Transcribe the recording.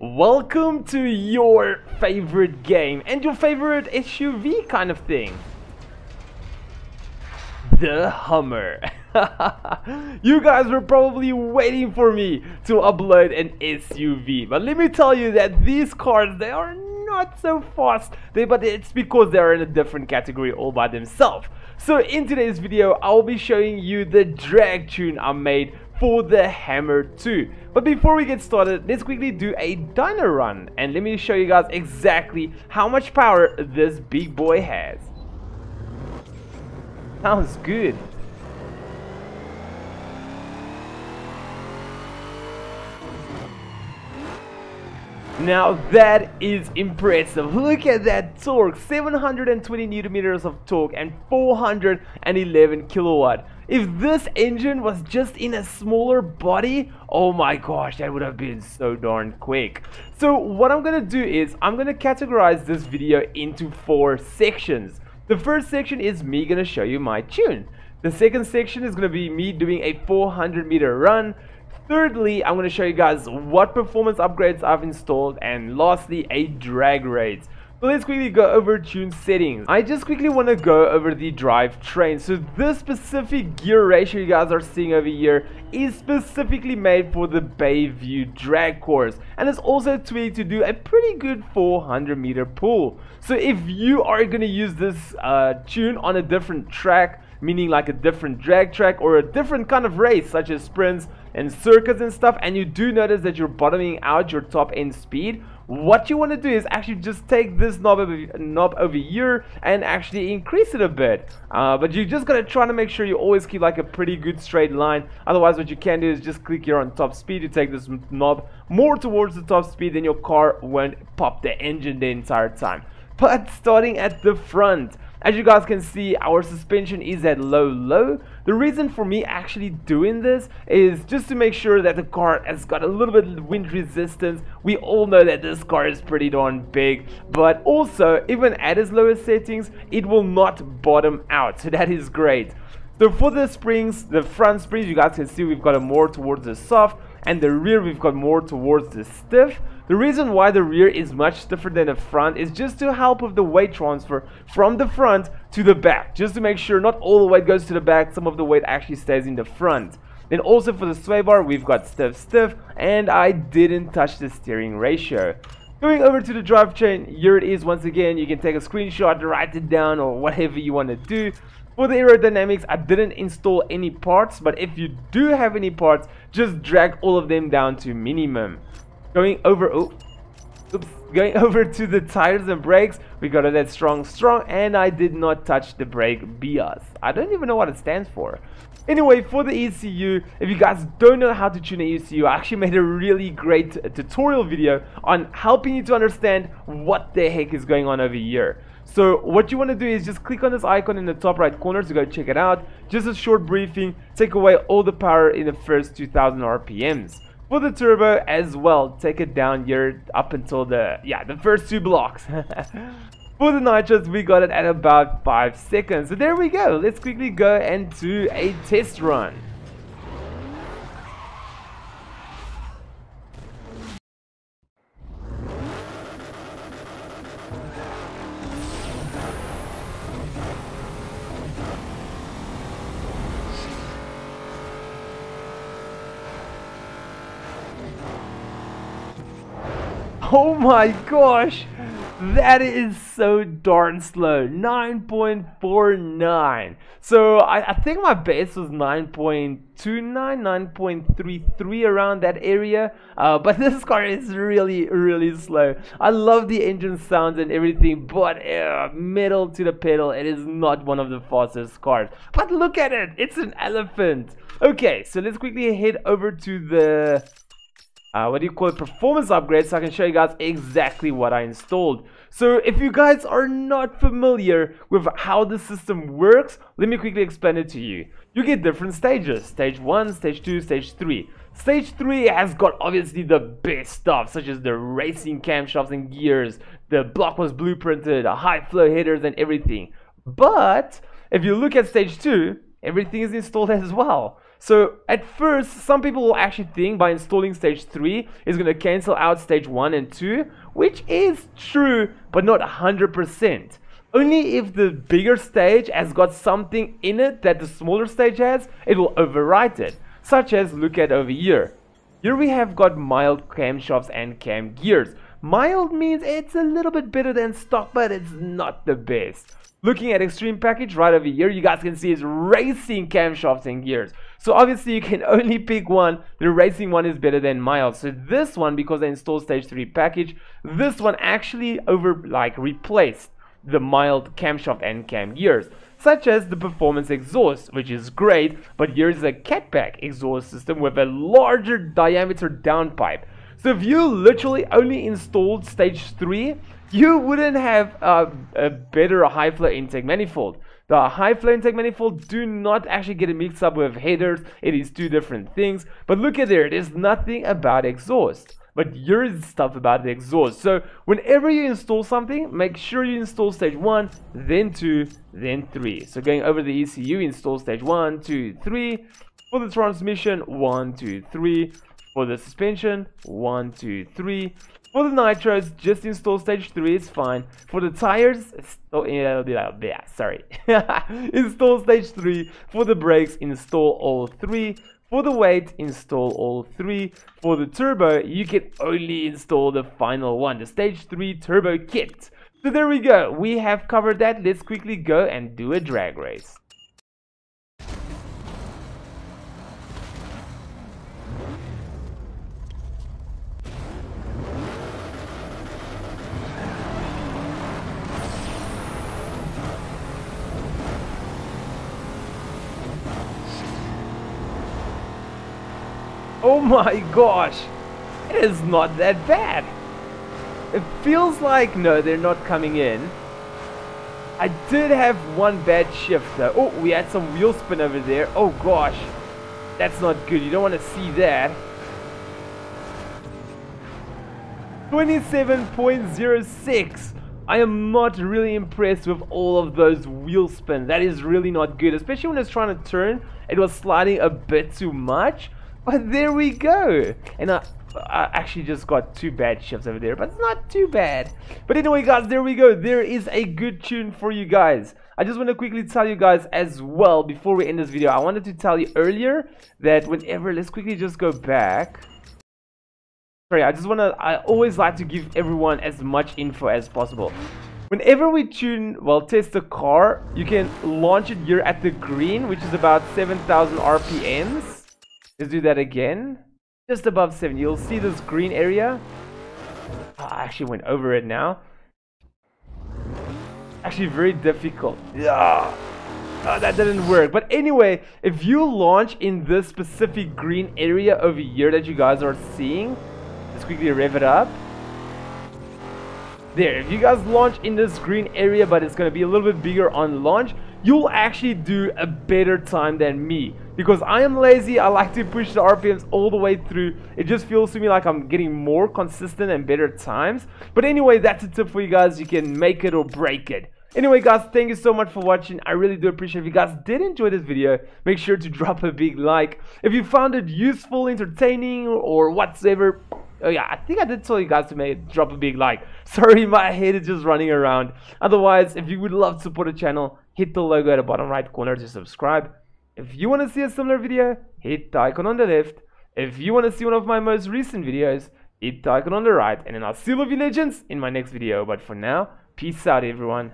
Welcome to your favorite game and your favorite SUV kind of thing. The Hummer. You guys were probably waiting for me to upload an SUV, but let me tell you that these cars, they are not so fast, but it's because they are in a different category all by themselves. So in today's video, I'll be showing you the drag tune I made for the Hammer 2. But before we get started, let's quickly do a Dino Run, and let me show you guys exactly how much power this big boy has. Sounds good. Now that is impressive. Look at that torque, 720 newton meters of torque and 411 kilowatt. If this engine was just in a smaller body, oh my gosh, that would have been so darn quick. So what I'm gonna do is I'm gonna categorize this video into 4 sections. The first section is me gonna show you my tune. The second section is gonna be me doing a 400-meter run. Thirdly, I'm going to show you guys what performance upgrades I've installed, and lastly, a drag race. So let's quickly go over tune settings. I just quickly want to go over the drivetrain. So this specific gear ratio you guys are seeing over here is specifically made for the Bayview drag course, and it's also tweaked to do a pretty good 400-meter pull. So if you are going to use this tune on a different track, meaning like a different drag track or a different kind of race such as sprints and circuits and stuff, and you do notice that you're bottoming out your top end speed, what you want to do is actually just take this knob over here and actually increase it a bit. But you just gotta try to make sure you always keep like a pretty good straight line. Otherwise, what you can do is just click here on top speed to take this knob more towards the top speed, then your car won't pop the engine the entire time. But starting at the front, as you guys can see, our suspension is at low. The reason for me actually doing this is just to make sure that the car has got a little bit of wind resistance. We all know that this car is pretty darn big, but also even at its lowest settings, it will not bottom out, so that is great. So for the springs, the front springs, you guys can see we've got a more towards the soft, and the rear we've got more towards the stiff. The reason why the rear is much stiffer than the front is just to help with the weight transfer from the front to the back, just to make sure not all the weight goes to the back, some of the weight actually stays in the front. Then also for the sway bar, we've got stiff, and I didn't touch the steering ratio. Going over to the drivetrain, here it is once again. You can take a screenshot, write it down, or whatever you want to do. For the aerodynamics, I didn't install any parts, but if you do have any parts, just drag all of them down to minimum. Going over to the tires and brakes, we got that strong, and I did not touch the brake BIOS. I don't even know what it stands for. Anyway, for the ECU, if you guys don't know how to tune an ECU, I actually made a really great tutorial video on helping you to understand what the heck is going on over here. So what you want to do is just click on this icon in the top right corner to go check it out. Just a short briefing, take away all the power in the first 2000 RPMs. For the turbo as well, take it down here up until the first 2 blocks. For the nitrous, we got it at about 5 seconds. So there we go. Let's quickly go and do a test run. Oh my gosh, that is so darn slow. 9.49. So I think my base was 9.29, 9.33 around that area. But this car is really slow. I love the engine sounds and everything, but metal to the pedal, it is not one of the fastest cars. But look at it, it's an elephant. Okay, so let's quickly head over to the performance upgrade, so I can show you guys exactly what I installed. So if you guys are not familiar with how the system works, let me quickly explain it to you. You get different stages: stage 1, stage 2, stage 3. Stage 3 has got obviously the best stuff, such as the racing camshafts and gears, the block was blueprinted, high flow headers and everything. But if you look at stage 2, everything is installed as well. So at first, some people will actually think by installing stage 3 is going to cancel out stage 1 and 2, which is true, but not 100%. Only if the bigger stage has got something in it that the smaller stage has, it will overwrite it. Such as, look at over here. Here we have got mild camshafts and cam gears. Mild means it's a little bit better than stock, but it's not the best. Looking at extreme package right over here, you guys can see it's racing camshafts and gears. So obviously you can only pick one. The racing one is better than mild. So this one, because I installed stage 3 package, this one actually replaced the mild camshaft and cam gears, such as the performance exhaust, which is great, but here's a catback exhaust system with a larger diameter downpipe. So if you literally only installed stage 3, you wouldn't have a better high flow intake manifold. The high flow intake manifold do not actually get mixed up with headers. It is two different things. But look at there, there's nothing about exhaust. But here's stuff about the exhaust. So whenever you install something, make sure you install stage 1, then 2, then 3. So going over the ECU, install stage 1, 2, 3. For the transmission, 1, 2, 3. For the suspension, 1, 2, 3. For the nitros, just install stage 3, it's fine. For the tires, install stage 3. For the brakes, install all 3. For the weight, install all 3. For the turbo, you can only install the final one, the stage 3 turbo kit. So there we go, we have covered that. Let's quickly go and do a drag race. Oh my gosh, it is not that bad. It feels like, no, they're not coming in. I did have one bad shift though. Oh, we had some wheel spin over there. Oh gosh, that's not good. You don't want to see that. 27.06. I am not really impressed with all of those wheel spin. That is really not good, especially when it's trying to turn. It was sliding a bit too much. But there we go. And I actually just got 2 bad shifts over there, but it's not too bad. But anyway guys, there we go. There is a good tune for you guys. I just want to quickly tell you guys as well, before we end this video, I wanted to tell you earlier that whenever, let's quickly just go back. Sorry, I always like to give everyone as much info as possible. Whenever we test the car, you can launch it here at the green, which is about 7,000 RPMs. Let's do that again. Just above 7. You'll see this green area. Oh, I actually went over it now. Actually very difficult. Yeah. Oh, that didn't work. But anyway, if you launch in this specific green area over here that you guys are seeing, let's quickly rev it up. There, if you guys launch in this green area, but it's going to be a little bit bigger on launch, you'll actually do a better time than me. Because I am lazy, I like to push the RPMs all the way through. It just feels to me like I'm getting more consistent and better times. But anyway, that's a tip for you guys. You can make it or break it. Anyway guys, thank you so much for watching. I really do appreciate it. If you guys did enjoy this video, make sure to drop a big like. If you found it useful, entertaining, or whatsoever, oh yeah, I think I did tell you guys to drop a big like. Sorry, my head is just running around. Otherwise, if you would love to support the channel, hit the logo at the bottom right corner to subscribe. If you want to see a similar video, hit the icon on the left. If you want to see one of my most recent videos, hit the icon on the right. And then I'll see all of you legends in my next video. But for now, peace out everyone.